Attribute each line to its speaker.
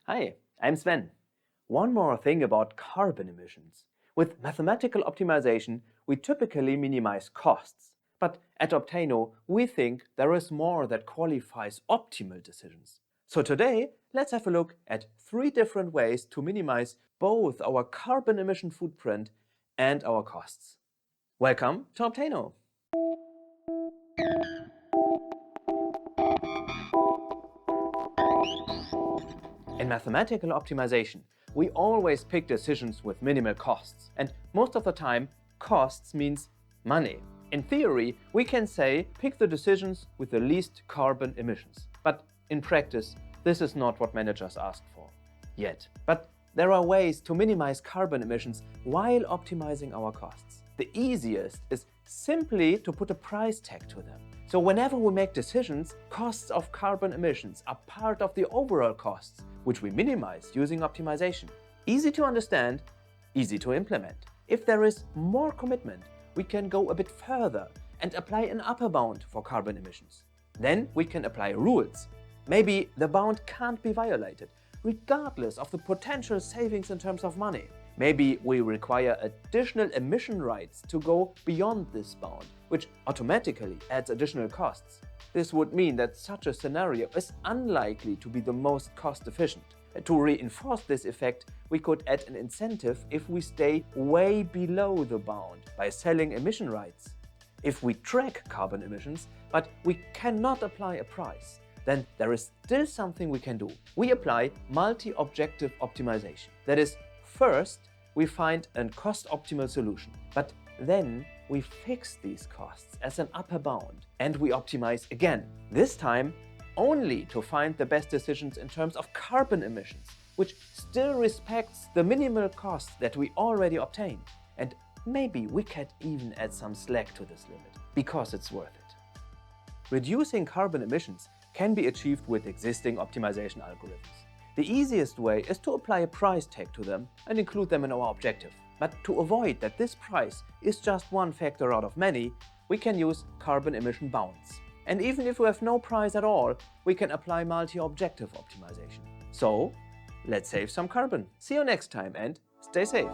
Speaker 1: Hi, I'm Sven. One more thing about carbon emissions. With mathematical optimization, we typically minimize costs. But at Optano, we think there is more that qualifies optimal decisions. So today, let's have a look at 3 different ways to minimize both our carbon emission footprint and our costs. Welcome to Optano. In mathematical optimization, we always pick decisions with minimal costs, and most of the time, costs means money. In theory, we can say pick the decisions with the least carbon emissions. But in practice, this is not what managers ask for yet. But there are ways to minimize carbon emissions while optimizing our costs. The easiest is simply to put a price tag to them. So whenever we make decisions, costs of carbon emissions are part of the overall costs, which we minimize using optimization. Easy to understand, easy to implement. If there is more commitment, we can go a bit further and apply an upper bound for carbon emissions. Then we can apply rules. Maybe the bound can't be violated, regardless of the potential savings in terms of money. Maybe we require additional emission rights to go beyond this bound, which automatically adds additional costs. This would mean that such a scenario is unlikely to be the most cost efficient. To reinforce this effect, we could add an incentive if we stay way below the bound by selling emission rights. If we track carbon emissions, but we cannot apply a price, then there is still something we can do. We apply multi-objective optimization. That is, first, we find a cost-optimal solution, but then we fix these costs as an upper bound and we optimize again, this time only to find the best decisions in terms of carbon emissions, which still respects the minimal costs that we already obtained. And maybe we can even add some slack to this limit, because it's worth it. Reducing carbon emissions can be achieved with existing optimization algorithms. The easiest way is to apply a price tag to them and include them in our objective. But to avoid that this price is just one factor out of many, we can use carbon emission bounds. And even if we have no price at all, we can apply multi-objective optimization. So, let's save some carbon. See you next time and stay safe.